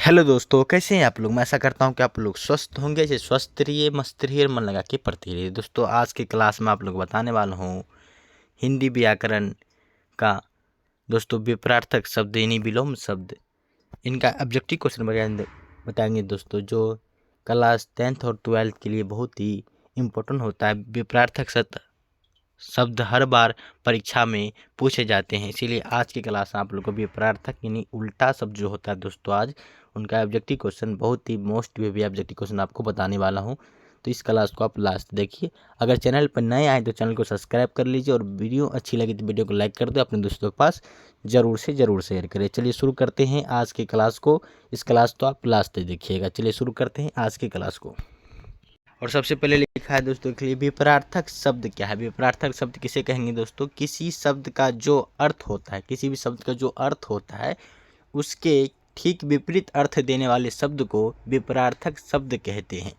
Hello दोस्तों, कैसे हैं आप लोग। मैं ऐसा करता हूं कि आप लोग स्वस्थ होंगे। ऐसे स्वस्थ रहिए, मस्त रहिए, मन लगा के पढ़ते रहिए। दोस्तों आज की क्लास में आप लोग बताने वाला हूं हिंदी व्याकरण का दोस्तों विपरार्थक शब्द यानी विलोम शब्द, इनका ऑब्जेक्टिव क्वेश्चन बताएंगे दोस्तों, जो क्लास 10th और 12th के लिए बहुत ही इम्पोर्टेंट होता है। विपरार्थक शब्द हर बार परीक्षा में पूछे जाते हैं, इसीलिए आज की क्लास में आप लोग को विपरार्थक यानी उल्टा शब्द जो होता है दोस्तों, आज उनका ऑब्जेक्टिव क्वेश्चन, बहुत ही मोस्ट भी ऑब्जेक्टिव क्वेश्चन आपको बताने वाला हूं। तो इस क्लास को आप लास्ट देखिए। अगर चैनल पर नए आए तो चैनल को सब्सक्राइब कर लीजिए, और वीडियो अच्छी लगी तो वीडियो को लाइक कर दो, अपने दोस्तों के पास ज़रूर से ज़रूर शेयर करें। चलिए शुरू करते हैं आज की क्लास को। इस क्लास तो आप लास्ट तक देखिएगा। चलिए शुरू करते हैं आज की क्लास को। और सबसे पहले लिखा है दोस्तों के लिए विपरार्थक शब्द क्या है। विपरार्थक शब्द किसे कहेंगे दोस्तों? किसी शब्द का जो अर्थ होता है, किसी भी शब्द का जो अर्थ होता है उसके ठीक विपरीत अर्थ देने वाले शब्द को विपरार्थक शब्द कहते हैं।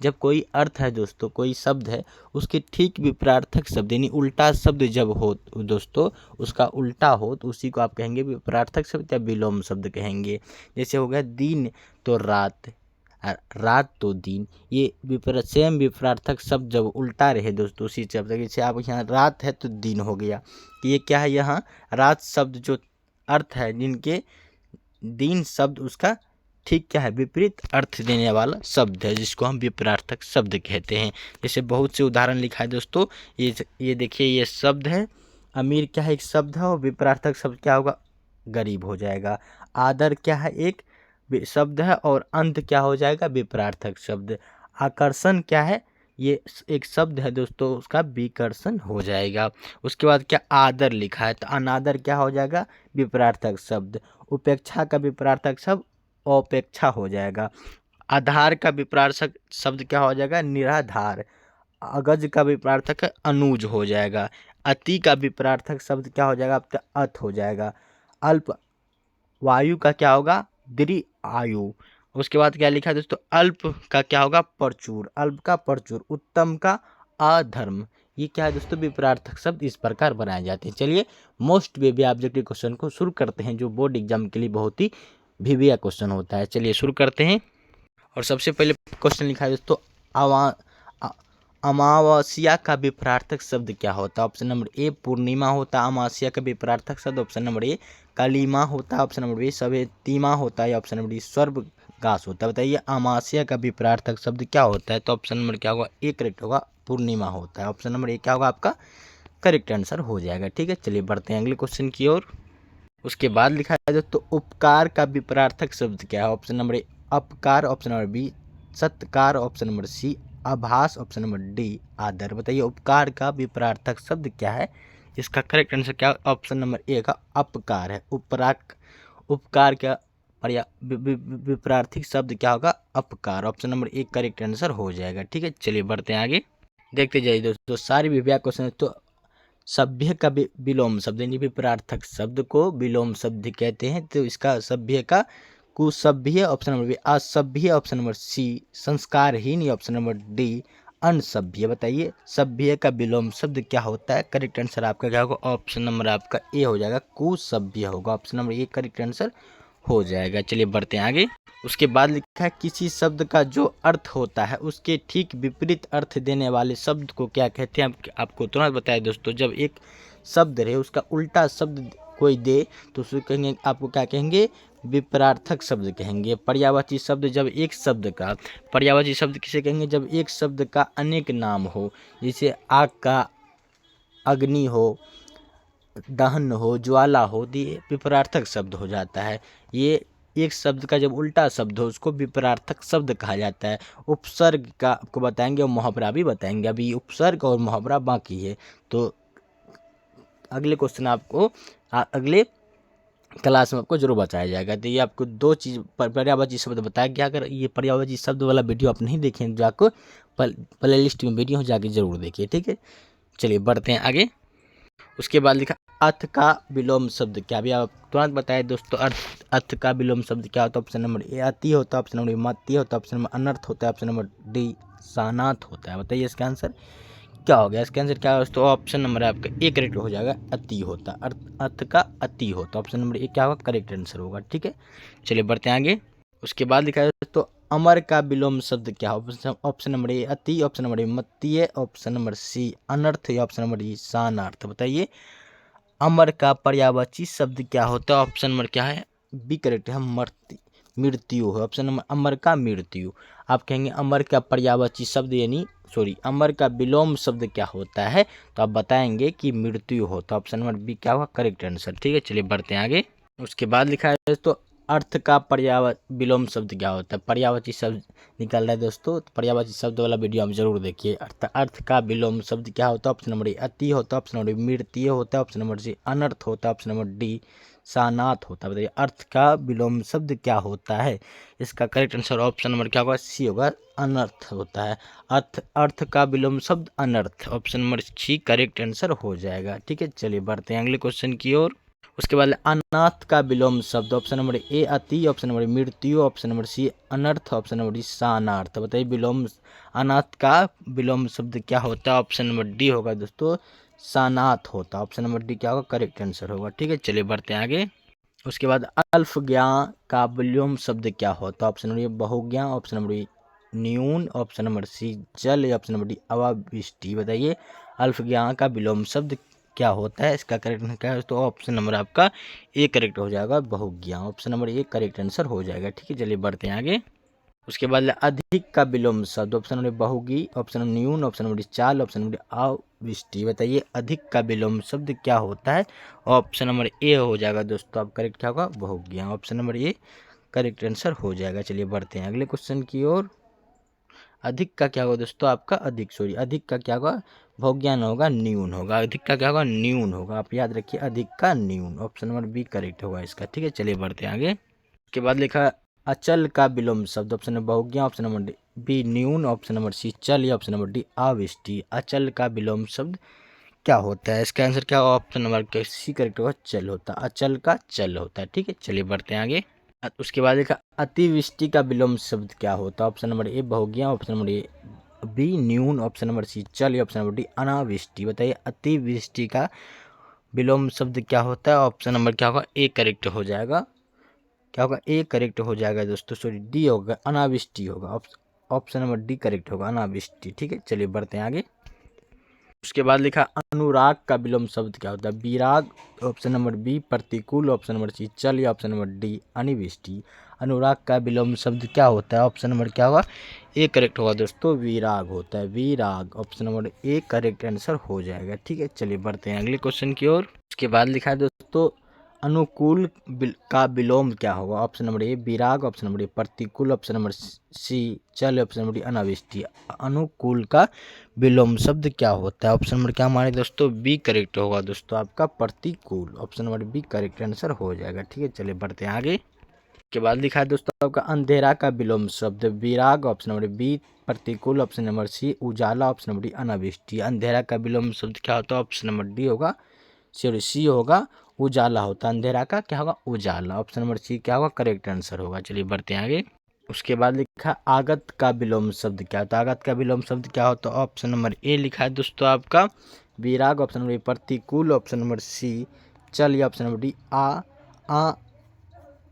जब कोई अर्थ है दोस्तों, कोई शब्द है, उसके ठीक विपरार्थक शब्द यानी उल्टा शब्द जब हो दोस्तों, उसका उल्टा हो तो उसी को आप कहेंगे विपरार्थक शब्द या विलोम शब्द कहेंगे। जैसे हो गया दिन तो रात, रात तो दिन, ये सेम विपरार्थक शब्द जब उल्टा रहे दोस्तों उसी शब्द, जैसे आप यहाँ रात है तो दिन हो गया, तो ये क्या है, यहाँ रात शब्द जो अर्थ है, जिनके दिन शब्द उसका ठीक क्या है, विपरीत अर्थ देने वाला शब्द है, जिसको हम विपरार्थक शब्द कहते हैं। जैसे बहुत से उदाहरण लिखा है दोस्तों, ये देखिए, ये शब्द है अमीर, क्या है, एक शब्द है, और विपरार्थक शब्द क्या होगा, गरीब हो जाएगा। आदर क्या है, एक शब्द है, और अंत क्या हो जाएगा, विपरार्थक शब्द। आकर्षण क्या है, ये एक शब्द है दोस्तों, उसका विकर्षण हो जाएगा। उसके बाद क्या, आदर लिखा है तो अनादर क्या हो जाएगा, विपरार्थक शब्द। उपेक्षा का विपरार्थक शब्द अपेक्षा हो जाएगा। आधार का विपरार्थक शब्द क्या हो जाएगा, निराधार। अगज का विपरार्थक अनुज हो जाएगा। अति का विपरार्थक शब्द क्या हो जाएगा आपका, अत हो जाएगा। अल्प वायु का क्या होगा, दीर्घ आयु। उसके बाद क्या लिखा है दोस्तों, अल्प का क्या होगा, प्रचुर। अल्प का प्रचुर। उत्तम का अधर्म। ये क्या है दोस्तों, विपरार्थक शब्द इस प्रकार बनाए जाते हैं। चलिए मोस्ट बेबी ऑब्जेक्टिव क्वेश्चन को शुरू करते हैं, जो बोर्ड एग्जाम के लिए बहुत ही भिविया क्वेश्चन होता है। चलिए शुरू करते हैं। और सबसे पहले क्वेश्चन लिखा है दोस्तों, अमावस्या का विपरार्थक शब्द क्या होता है। ऑप्शन नंबर ए पूर्णिमा होता है अमावस्या का विपरार्थक शब्द। ऑप्शन नंबर ए कालीमा होता है। ऑप्शन नंबर बी सवेतीमा होता है। ऑप्शन नंबर डी स्वर्गगास होता है। बताइए अमावस्या का विपरार्थक शब्द क्या होता है। तो ऑप्शन नंबर क्या होगा, ए करेक्ट होगा, पूर्णिमा होता है। ऑप्शन नंबर ए क्या होगा आपका करेक्ट आंसर हो जाएगा। ठीक है, चलिए बढ़ते हैं अगले क्वेश्चन की ओर। उसके बाद लिखा है दोस्तों, उपकार का विपरार्थक शब्द क्या है। ऑप्शन नंबर ए अपकार। ऑप्शन नंबर बी सत्कार। ऑप्शन नंबर सी आभास। ऑप्शन नंबर डी आदर। बताइए उपकार का विपरार्थक शब्द क्या है। इसका करेक्ट आंसर क्या, ऑप्शन नंबर ए का अपकार है। उपकार का विपरार्थक शब्द क्या होगा, अपकार। Option number A correct answer हो जाएगा। ठीक है, चलिए बढ़ते हैं आगे, देखते जाइए दोस्तों। सारी विव्या क्वेश्चन तो सभ्य का विलोम शब्द यानी विपरार्थक शब्द को विलोम शब्द कहते हैं। तो इसका सभ्य का कुसभ्य। ऑप्शन नंबर बी असभ्य। ऑप्शन नंबर सी संस्कारहीन। ऑप्शन नंबर डी अनसभ्य। बताइए सभ्य का विलोम शब्द क्या होता है। करेक्ट आंसर आपका क्या होगा, ऑप्शन नंबर आपका ए हो जाएगा, कुसभ्य होगा। Option number A correct answer हो जाएगा। चलिए बढ़ते हैं आगे। उसके बाद लिखा है, किसी शब्द का जो अर्थ होता है उसके ठीक विपरीत अर्थ देने वाले शब्द को क्या कहते हैं। आपको तुरंत बताया दोस्तों, जब एक शब्द रहे उसका उल्टा शब्द कोई दे तो उसको कहेंगे, आपको क्या कहेंगे, विपरार्थक शब्द कहेंगे। पर्यायवाची शब्द, जब एक शब्द का, पर्यायवाची शब्द किसे कहेंगे, जब एक शब्द का अनेक नाम हो, जैसे आग का अग्नि हो, दहन हो, ज्वाला हो, ये विपरार्थक शब्द हो जाता है। ये एक शब्द का जब उल्टा शब्द हो उसको विपरार्थक शब्द कहा जाता है। उपसर्ग का आपको बताएंगे और मुहावरा भी बताएंगे। अभी उपसर्ग और मुहावरा बाकी है, तो अगले क्वेश्चन आपको अगले क्लास में आपको जरूर बताया जाएगा। तो ये आपको दो चीज़ पर्यायवाची शब्द बताया गया। अगर ये पर्यायवाची शब्द वाला वीडियो आप नहीं देखें तो आपको प्ले लिस्ट में वीडियो जाके जरूर देखिए। ठीक है, चलिए बढ़ते हैं आगे। उसके बाद लिखा, अर्थ का विलोम शब्द क्या, भी आप तुरंत बताए दोस्तों। अर्थ का विलोम शब्द क्या होता है। ऑप्शन नंबर ए अति होता है। ऑप्शन नंबर मति होता है। ऑप्शन नंबर अनर्थ होता है। ऑप्शन नंबर डी सानाथ होता है। बताइए इसका आंसर क्या हो गया। इसका आंसर क्या है दोस्तों, ऑप्शन नंबर आपका ए करेक्ट हो जाएगा, अति होता है। अर्थ का अति होता है। ऑप्शन नंबर ए क्या होगा, करेक्ट आंसर होगा। ठीक है, चलिए बढ़ते हैं आगे। उसके बाद लिखा है दोस्तों अमर का विलोम शब्द क्या है? ऑप्शन नंबर ए अति, ऑप्शन नंबर ए मत्तीय, ऑप्शन नंबर सी अनर्थ या ऑप्शन नंबर डी शानार्थ। बताइए अमर का पर्यायवाची शब्द क्या होता है? ऑप्शन नंबर क्या है? बी करेक्ट है, मृत्यु है। ऑप्शन नंबर अमर का मृत्यु। आप कहेंगे अमर का पर्यायवाची शब्द यानी अमर का विलोम शब्द क्या होता है? तो आप बताएंगे कि मृत्यु होता है। ऑप्शन नंबर बी क्या होगा करेक्ट आंसर। ठीक है, चलिए बढ़ते हैं आगे। उसके बाद लिखा है तो अर्थ का विलोम शब्द क्या होता है? पर्यायवाची शब्द निकल रहा है दोस्तों, तो पर्यायवाची शब्द वाला वीडियो आप जरूर देखिए। अर्थ का विलोम शब्द क्या होता है? ऑप्शन नंबर ए अति होता है, ऑप्शन नंबर बी मृत्यु होता है, ऑप्शन नंबर सी अनर्थ होता है, ऑप्शन नंबर डी शानात होता है। बताइए अर्थ का विलोम शब्द क्या होता है? इसका करेक्ट आंसर ऑप्शन नंबर क्या होगा? सी होगा, अनर्थ होता है। अर्थ का विलोम शब्द अनर्थ, option number C correct answer हो जाएगा। ठीक है, चलिए बढ़ते हैं अगले क्वेश्चन की ओर। उसके बाद अनाथ का विलोम शब्द, ऑप्शन नंबर ए अति, ऑप्शन नंबर मृत्यु, ऑप्शन नंबर सी अनर्थ, ऑप्शन नंबर डी शानार्थ। बताइए विलोम अनाथ का विलोम शब्द क्या होता है? ऑप्शन नंबर डी होगा दोस्तों शानात होता है। ऑप्शन नंबर डी क्या होगा? करेक्ट आंसर होगा। ठीक है, चलिए बढ़ते हैं आगे। उसके बाद अल्फ ज्ञा का विलोम शब्द क्या होता है? ऑप्शन नंबर ए बहुज्ञा, ऑप्शन नंबर बी न्यून, ऑप्शन नंबर सी जल या ऑप्शन नंबर डी अवावृष्टि। बताइए अल्फ ज्ञा का विलोम शब्द क्या होता है? इसका करेक्ट आंसर क्या है? तो ऑप्शन नंबर आपका ए करेक्ट हो जाएगा, बहुज्ञा। Option number A correct answer हो जाएगा। ठीक है, चलिए बढ़ते हैं आगे। उसके बाद अधिक का विलोम शब्द, ऑप्शन नंबर बहुगी, ऑप्शन नंबर न्यून, ऑप्शन नंबर चाल, ऑप्शन नंबर अवृष्टि। बताइए अधिक का विलोम शब्द क्या होता है? ऑप्शन नंबर ए हो जाएगा दोस्तों, आप करेक्ट क्या होगा? बहुज्ञा। Option number A correct answer हो जाएगा। चलिए बढ़ते हैं अगले क्वेश्चन की ओर। अधिक का क्या होगा दोस्तों? आपका अधिक का क्या होगा? बहुज्ञान होगा, न्यून होगा। अधिक का क्या होगा? न्यून होगा। आप याद रखिए अधिक का न्यून। ऑप्शन नंबर बी करेक्ट होगा इसका। ठीक है, चलिए बढ़ते हैं आगे। उसके बाद लिखा अचल का विलोम शब्द, ऑप्शन नंबर बहुज्ञा, ऑप्शन नंबर बी न्यून, ऑप्शन नंबर सी चल या ऑप्शन नंबर डी अवृष्टि। अचल का विलोम शब्द क्या होता है? इसका आंसर क्या होगा? ऑप्शन नंबर सी करेक्ट होगा, चल होता है। अचल का चल होता है। ठीक है, चलिए बढ़ते हैं आगे। उसके बाद लिखा अतिवृष्टि का विलोम शब्द क्या होता है? ऑप्शन नंबर ए बहुज्ञा, ऑप्शन नंबर ए बी न्यून, ऑप्शन नंबर सी चल या ऑप्शन नंबर डी अनावृष्टि। बताइए अतिवृष्टि का विलोम शब्द क्या होता है? ऑप्शन नंबर क्या होगा? ए करेक्ट हो जाएगा। क्या होगा? ए करेक्ट हो जाएगा दोस्तों, डी होगा, अनावृष्टि होगा। ऑप्शन नंबर डी करेक्ट होगा, अनावृष्टि। ठीक है, चलिए बढ़ते हैं आगे। उसके बाद लिखा अनुराग का विलोम शब्द क्या होता है? विराग, ऑप्शन नंबर बी प्रतिकूल, ऑप्शन नंबर सी चल या ऑप्शन नंबर डी अनिविष्टि। अनुराग का विलोम शब्द क्या होता है? ऑप्शन नंबर क्या होगा? ए करेक्ट होगा दोस्तों, विराग होता है, विराग। Option number A correct answer हो जाएगा। ठीक है, चलिए बढ़ते हैं अगले क्वेश्चन की ओर। उसके बाद लिखा है दोस्तों अनुकूल का विलोम क्या होगा? ऑप्शन नंबर ए विराग, ऑप्शन नंबर ए प्रतिकूल, ऑप्शन नंबर सी चल, ऑप्शन नंबर डी अनावृष्टि। अनुकूल का विलोम शब्द क्या होता है? ऑप्शन नंबर क्या हमारे दोस्तों? बी करेक्ट होगा दोस्तों, आपका प्रतिकूल। Option number B correct answer हो जाएगा। ठीक है, चलिए बढ़ते हैं आगे। के बाद लिखा है दोस्तों आपका अंधेरा का विलोम शब्द विराग, ऑप्शन नंबर बी प्रतिकूल, ऑप्शन नंबर सी उजाला, ऑप्शन नंबर डी अनावृष्टि। अंधेरा का विलोम शब्द क्या होता है? ऑप्शन नंबर डी होगा, सी होगा, उजाला होता है। अंधेरा का क्या होगा? उजाला। ऑप्शन नंबर सी क्या होगा? करेक्ट आंसर होगा। चलिए बढ़ते हैं आगे। उसके बाद लिखा आगत का विलोम शब्द क्या होता है? आगत का विलोम शब्द क्या होता है? ऑप्शन नंबर ए लिखा है दोस्तों आपका विराग, ऑप्शन नंबर ए प्रतिकूल, ऑप्शन नंबर सी चल या ऑप्शन नंबर डी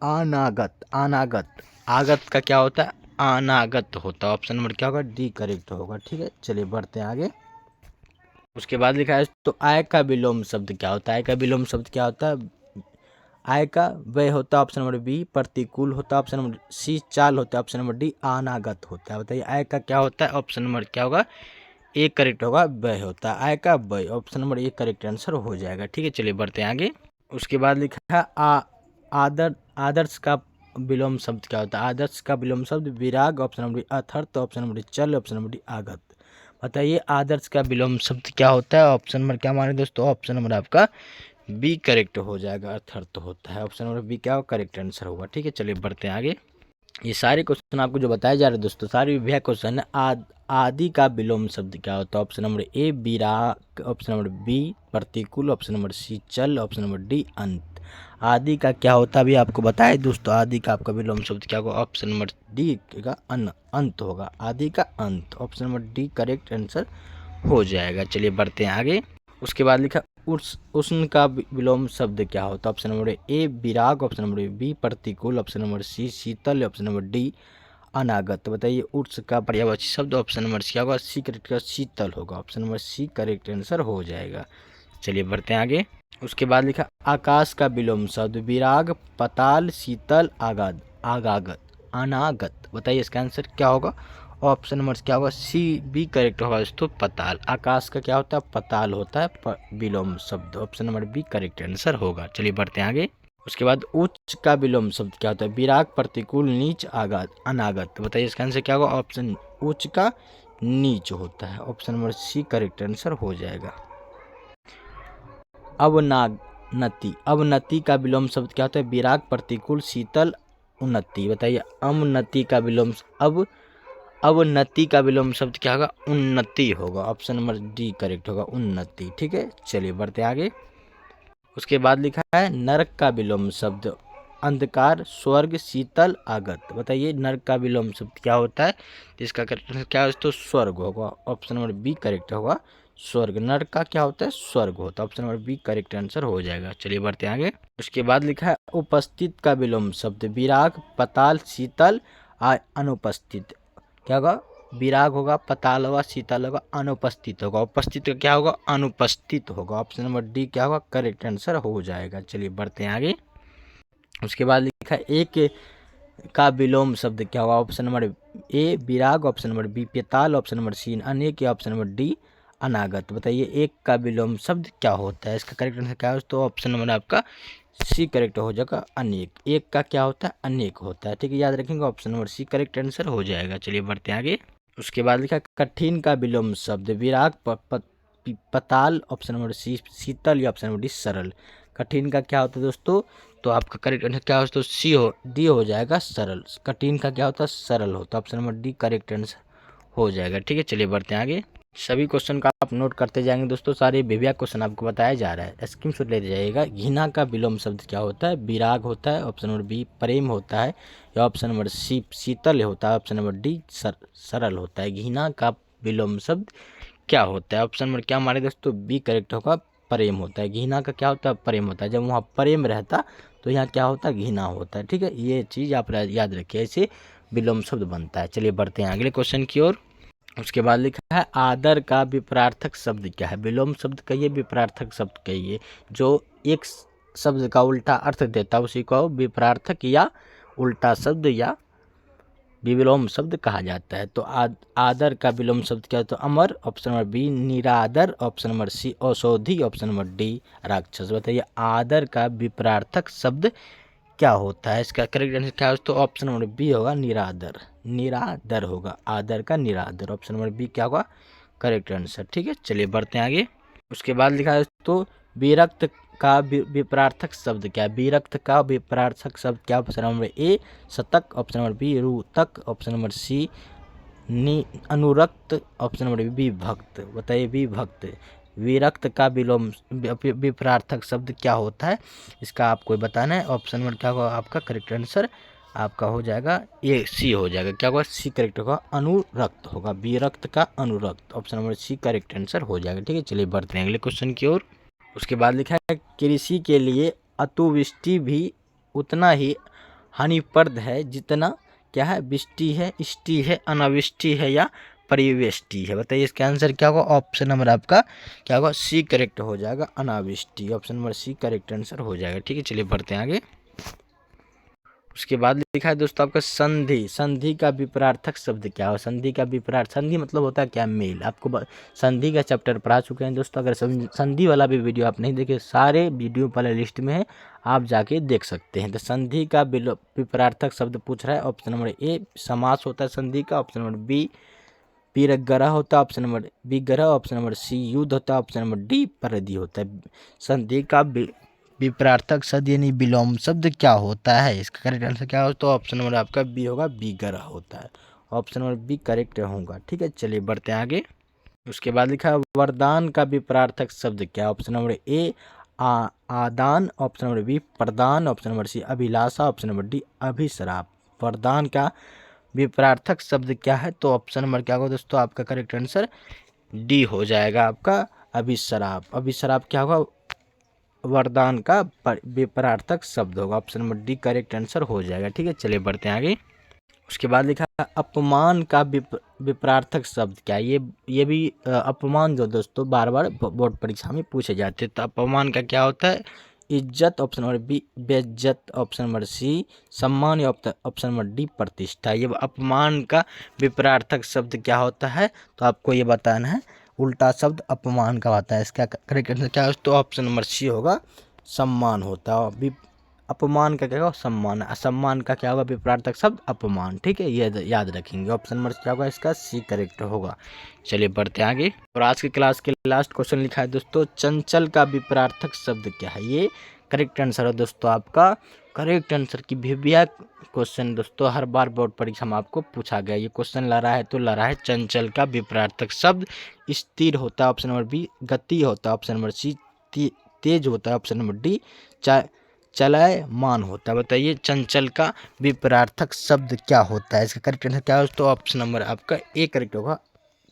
अनागत। आगत का क्या होता है? अनागत होता है। ऑप्शन नंबर क्या होगा? डी करेक्ट होगा। ठीक है, चलिए बढ़ते हैं आगे। उसके बाद लिखा है तो आय का विलोम शब्द क्या होता है? आय का विलोम शब्द क्या होता है? आय का व्यय होता है, ऑप्शन नंबर बी प्रतिकूल होता है, ऑप्शन नंबर सी चाल होता है, ऑप्शन नंबर डी अनागत होता है। बताइए आय का क्या होता है? ऑप्शन नंबर क्या होगा? ए करेक्ट होगा, व्यय होता है। आय का व्यय, option number A correct answer हो जाएगा। ठीक है, चलिए बढ़ते हैं आगे। उसके बाद लिखा है आदर्श का विलोम शब्द क्या होता है? आदर्श का विलोम शब्द विराग, ऑप्शन नंबर बी अथर्थ, ऑप्शन नंबर डी चल, ऑप्शन नंबर डी आगत। बताइए आदर्श का विलोम शब्द क्या होता है? ऑप्शन नंबर क्या हमारे दोस्तों? ऑप्शन नंबर आपका बी करेक्ट हो जाएगा, अर्थर्थ होता है। ऑप्शन नंबर बी क्या करेक्ट आंसर होगा। ठीक है, चलिए बढ़ते हैं आगे। ये सारे क्वेश्चन आपको जो बताए जा रहे हैं दोस्तों, सारे विभ्या क्वेश्चन है। आदि का विलोम शब्द क्या होता है? ऑप्शन नंबर ए विराग, ऑप्शन नंबर बी प्रतिकूल, ऑप्शन नंबर सी चल, ऑप्शन नंबर डी अंत। आदि का क्या होता है अभी आपको बताए दोस्तों। आदि का आपका विलोम शब्द क्या होगा? ऑप्शन नंबर डी का अंत होगा, आदि का अंत। Option number D correct answer हो जाएगा। चलिए बढ़ते हैं आगे। उसके बाद लिखा उष्ण का विलोम शब्द क्या होता है? ऑप्शन नंबर ए विराग, ऑप्शन नंबर बी प्रतिकूल, ऑप्शन नंबर सी शीतल, ऑप्शन नंबर डी अनागत। बताइए उष्ण का पर्यायवाची शब्द ऑप्शन नंबर सी होगा, सी करेक्ट का शीतल होगा। Option number C correct answer हो जाएगा। चलिए बढ़ते हैं आगे। उसके बाद लिखा आकाश का विलोम शब्द विराग, पताल, शीतल, आगागत, अनागत। बताइए इसका आंसर क्या होगा? ऑप्शन नंबर क्या होगा? सी बी करेक्ट होगा दोस्तों, पताल। आकाश का क्या होता है? पताल होता है विलोम शब्द। Option number B correct answer होगा। चलिए बढ़ते हैं आगे। उसके बाद उच्च का विलोम शब्द क्या होता है? विराग, प्रतिकूल, नीच, अनागत। बताइए इसका आंसर क्या होगा? ऑप्शन उच्च का नीच होता है। Option number C correct answer हो जाएगा। अवनागति, अवनति का विलोम शब्द क्या होता है? विराग, प्रतिकूल, शीतल, उन्नति। बताइए अवनति का विलोम अवनति का विलोम शब्द क्या होगा? उन्नति होगा। ऑप्शन नंबर डी करेक्ट होगा, उन्नति। ठीक है, चलिए बढ़ते आगे। उसके बाद लिखा है नरक का विलोम शब्द अंधकार, स्वर्ग, शीतल, आगत। बताइए नरक का विलोम शब्द क्या होता है? इसका करेक्ट क्या है? तो स्वर्ग होगा। ऑप्शन नंबर बी करेक्ट होगा, स्वर्ग। नरक का क्या होता है? स्वर्ग होता है। Option number B correct answer हो जाएगा। चलिए बढ़ते आगे। उसके बाद लिखा है उपस्थित का विलोम शब्द विराग, पताल, शीतल, अनुपस्थित। क्या होगा? विराग होगा, पताल होगा, शीतल होगा, अनुपस्थित होगा। उपस्थित का क्या होगा? अनुपस्थित होगा। ऑप्शन नंबर डी क्या होगा? करेक्ट आंसर हो जाएगा। चलिए बढ़ते हैं आगे। उसके बाद लिखा है एक का विलोम शब्द क्या होगा? ऑप्शन नंबर ए विराग, ऑप्शन नंबर बी पेताल, ऑप्शन नंबर सी अनेक, या ऑप्शन नंबर डी अनागत। बताइए एक का विलोम शब्द क्या होता है? इसका करेक्ट आंसर क्या है? तो ऑप्शन नंबर आपका सी करेक्ट हो जाएगा, अनेक। एक का क्या होता है? अनेक होता है। ठीक है, याद रखेंगे, option number C correct answer हो जाएगा। चलिए बढ़ते हैं आगे। उसके बाद लिखा कठिन का विलोम शब्द विराग, पताल, ऑप्शन नंबर सी शीतल, या ऑप्शन नंबर डी सरल। कठिन का क्या होता है दोस्तों? तो आपका करेक्ट आंसर क्या हो? तो सी हो डी हो जाएगा, सरल। कठिन का क्या होता है? सरल होता है। Option number D correct answer हो जाएगा। ठीक है, चलिए बढ़ते हैं आगे। सभी क्वेश्चन का आप नोट करते जाएंगे दोस्तों, सारे बेबिया क्वेश्चन आपको बताया जा रहा है, स्क्रीनशॉट लेते जाइएगा। घृणा का विलोम शब्द क्या होता है? विराग होता है, ऑप्शन नंबर बी प्रेम होता है, या ऑप्शन नंबर सी शीतल होता है, ऑप्शन नंबर डी सरल होता है। घृणा का विलोम शब्द क्या होता है? ऑप्शन नंबर क्या हमारे दोस्तों? बी करेक्ट होगा, प्रेम होता है। घृणा का क्या होता है? प्रेम होता है। जब वहाँ प्रेम रहता तो यहाँ क्या होता है? घृणा होता है। ठीक है, ये चीज़ आप याद रखिए, ऐसे विलोम शब्द बनता है। चलिए बढ़ते हैं अगले क्वेश्चन की ओर। उसके बाद लिखा है आदर का विपरार्थक शब्द क्या है? विलोम शब्द कहिए, विपरार्थक शब्द कहिए। जो एक शब्द का उल्टा अर्थ देता है उसी को विपरार्थक या उल्टा शब्द या विलोम शब्द कहा जाता है। तो आदर का विलोम शब्द क्या है? तो अमर, ऑप्शन नंबर बी निरादर, ऑप्शन नंबर सी औषधि, ऑप्शन नंबर डी राक्षस। बताइए आदर का विपरार्थक शब्द क्या होता है? इसका करेक्ट आंसर क्या है? तो ऑप्शन नंबर बी होगा, निरादर। निरादर होगा, आदर का निरादर। ऑप्शन नंबर बी क्या होगा? Correct answer. ठीक है, चलिए बढ़ते हैं आगे। उसके बाद लिखा है तो विरक्त का विपरार्थक शब्द क्या है? विरक्त का विपरार्थक शब्द क्या? ऑप्शन नंबर ए शतक, ऑप्शन नंबर बी रुतक, ऑप्शन नंबर सी अनुरक्त, ऑप्शन नंबर बी भक्त। बताइए विभक्त। विरक्त का विलोम विपरार्थक शब्द क्या होता है? इसका आपको बताना है। ऑप्शन नंबर क्या होगा आपका? करेक्ट आंसर आपका हो जाएगा ए सी हो जाएगा। क्या होगा? सी करेक्ट होगा, अनुरक्त होगा। विरक्त का अनुरक्त, option number C correct answer हो जाएगा। ठीक है, चलिए बढ़ते हैं अगले क्वेश्चन की ओर। उसके बाद लिखा है कृषि के लिए अतिवृष्टि भी उतना ही हानिप्रद है जितना क्या है? वृष्टि है, इष्टि है, अनावृष्टि है, या परिवेष्टि है। बताइए इसका आंसर क्या होगा? ऑप्शन नंबर आपका क्या होगा? सी करेक्ट हो जाएगा, अनावृष्टि। Option number C correct answer हो जाएगा। ठीक है, चलिए बढ़ते हैं आगे। उसके बाद लिखा है दोस्तों आपका संधि। संधि का विपरार्थक शब्द क्या हो? संधि का विपरार्थ, संधि मतलब होता है क्या? मेल। आपको संधि का चैप्टर पढ़ा चुके हैं दोस्तों। अगर संधि वाला भी वीडियो आप नहीं देखे, सारे वीडियो पहले लिस्ट में है, आप जाके देख सकते हैं। तो संधि का विपरार्थक शब्द पूछ रहा है। ऑप्शन नंबर ए समास होता है संधि का, ऑप्शन नंबर बी विग्रह होता है, ऑप्शन नंबर बी ग्रह, ऑप्शन नंबर सी युद्ध होता है, ऑप्शन नंबर डी परिधि होता है। संधि का विपरार्थक शब्द यानी विलोम शब्द क्या होता है? इसका करेक्ट आंसर क्या हो? तो ऑप्शन नंबर आपका बी होगा, विग्रह होता है। ऑप्शन नंबर बी करेक्ट होगा। ठीक है, चलिए बढ़ते हैं आगे। उसके बाद लिखा है वरदान का विपरार्थक शब्द क्या? ऑप्शन नंबर ए आदान, ऑप्शन नंबर बी प्रदान, ऑप्शन नंबर सी अभिलाषा, ऑप्शन नंबर डी अभिश्राप। वरदान का विपरार्थक शब्द क्या है? तो ऑप्शन नंबर क्या होगा दोस्तों? आपका करेक्ट आंसर डी हो जाएगा, आपका अभिशराब। अभिशराब क्या होगा? वरदान का विपरार्थक शब्द होगा। Option number D correct answer हो जाएगा। ठीक है, चलिए बढ़ते हैं आगे। उसके बाद लिखा है अपमान का विपरार्थक शब्द क्या है? ये भी अपमान जो दोस्तों बार बार बोर्ड परीक्षा में पूछे जाते हैं। तो अपमान का क्या होता है? इज्जत ऑप्शन नंबर बी, बेइज्जत ऑप्शन नंबर सी, सम्मान या ऑप्शन नंबर डी प्रतिष्ठा। ये अपमान का विपरार्थक शब्द क्या होता है? तो आपको ये बताना है। उल्टा शब्द अपमान का होता है। इसका करेक्ट आंसर क्या है? तो ऑप्शन नंबर सी होगा, सम्मान होता है। अपमान का क्या होगा? सम्मान। असम्मान का क्या होगा? विपरार्थक शब्द अपमान। ठीक है, ये याद रखेंगे। ऑप्शन नंबर क्या होगा? इसका सी करेक्ट होगा। चलिए बढ़ते हैं आगे। और आज की क्लास के लास्ट क्वेश्चन लिखा है दोस्तों, चंचल का विपरार्थक शब्द क्या है? ये करेक्ट आंसर है दोस्तों आपका। करेक्ट आंसर की भैया क्वेश्चन दोस्तों हर बार बोर्ड परीक्षा में आपको पूछा गया। ये क्वेश्चन ला रहा है तो ला रहा है चंचल का विपरार्थक शब्द स्थिर होता है। ऑप्शन नंबर बी गति होता है। ऑप्शन नंबर सी तेज होता है। ऑप्शन नंबर डी चलायमान होता है। बताइए चंचल का विपरार्थक शब्द क्या होता है? इसका करेक्ट आंसर क्या है? तो ऑप्शन नंबर आपका ए करेक्ट होगा।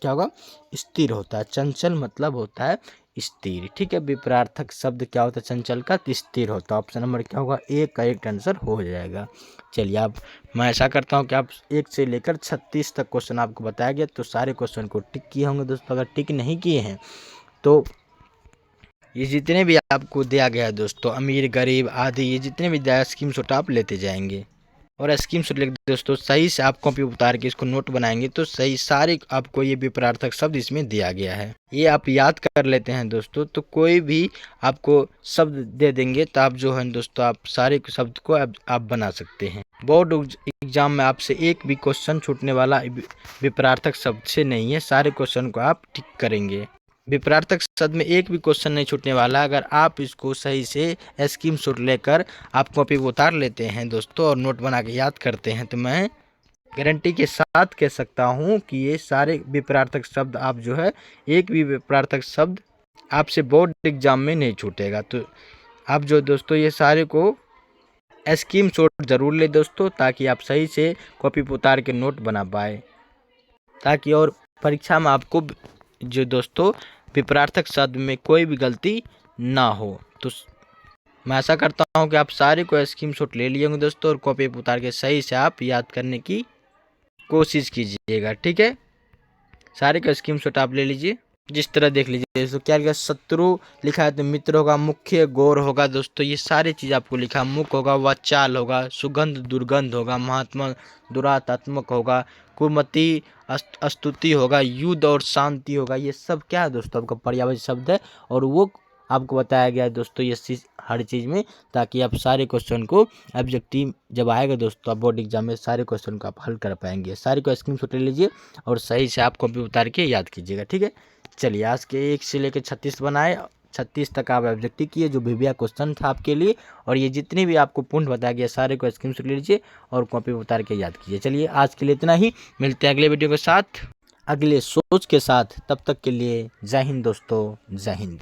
क्या होगा? स्थिर होता है। चंचल मतलब होता है स्थिर। ठीक है, विपरार्थक शब्द क्या होता है चंचल का? स्थिर होता है। ऑप्शन नंबर क्या होगा? ए करेक्ट आंसर हो जाएगा। चलिए अब मैं ऐसा करता हूँ कि आप 1 से लेकर 36 तक क्वेश्चन आपको बताया गया, तो सारे क्वेश्चन को टिक किए होंगे दोस्तों। अगर टिक नहीं किए हैं तो ये जितने भी आपको दिया गया है दोस्तों, अमीर गरीब आदि, ये जितने भी दिया स्कीम शॉट आप लेते जाएंगे। और स्कीम शॉट लेकर दोस्तों सही से आप कॉपी उतार के इसको नोट बनाएंगे तो सही सारे आपको ये विपरार्थक शब्द इसमें दिया गया है। ये आप याद कर लेते हैं दोस्तों, तो कोई भी आपको शब्द दे देंगे तो आप जो है दोस्तों आप सारे शब्द को आप बना सकते हैं। बोर्ड एग्जाम में आपसे एक भी क्वेश्चन छूटने वाला विपरार्थक शब्द से नहीं है। सारे क्वेश्चन को आप टिक करेंगे। विपरार्थक शब्द में एक भी क्वेश्चन नहीं छूटने वाला। अगर आप इसको सही से स्कीम शॉट लेकर आप कॉपी उतार लेते हैं दोस्तों और नोट बना के याद करते हैं तो मैं गारंटी के साथ कह सकता हूं कि ये सारे विपरार्थक शब्द आप जो है एक भी विपरार्थक शब्द आपसे बोर्ड एग्जाम में नहीं छूटेगा। तो आप जो दोस्तों ये सारे को स्कीम शॉट जरूर ले दोस्तों, ताकि आप सही से कॉपी उतार के नोट बना पाए, ताकि और परीक्षा में आपको जो दोस्तों विपरार्थक शब्द में कोई भी गलती ना हो। तो मैं ऐसा करता हूं कि आप सारे को स्क्रीन शॉट ले लिए होंगे दोस्तों और कॉपी पर उतार के सही से आप याद करने की कोशिश कीजिएगा। ठीक है, सारे का स्क्रीन शॉट आप ले लीजिए। जिस तरह देख लीजिए तो क्या लिखा? शत्रु लिखा है तो मित्र होगा, मुख्य गौर होगा दोस्तों, ये सारी चीज़ आपको लिखा। मुख होगा, वाचाल होगा, सुगंध दुर्गंध होगा, महात्मा दुरात्मक होगा, कुमति स्तुति होगा, युद्ध और शांति होगा। ये सब क्या है दोस्तों? आपका पर्यायवाची शब्द है और वो आपको बताया गया है दोस्तों ये हर चीज़ में, ताकि आप सारे क्वेश्चन को ऑब्जेक्टिव जब आएगा दोस्तों आप बोर्ड एग्जाम में सारे क्वेश्चन को आप हल कर पाएंगे। सारे को स्क्रीनशॉट ले लीजिए और सही से आप कॉपी उतार के याद कीजिएगा। ठीक है, चलिए आज के 1 से लेकर 36 बनाए, 36 तक आप ऑब्जेक्टिव किए जो भैया क्वेश्चन था आपके लिए। और ये जितने भी आपको पॉइंट बताया गया सारे को स्क्रीनशॉट ले लीजिए और कॉपी उतार के याद कीजिए। चलिए आज के लिए इतना ही, मिलते हैं अगले वीडियो के साथ, अगले सोच के साथ। तब तक के लिए जय हिंद दोस्तों, जय हिंद।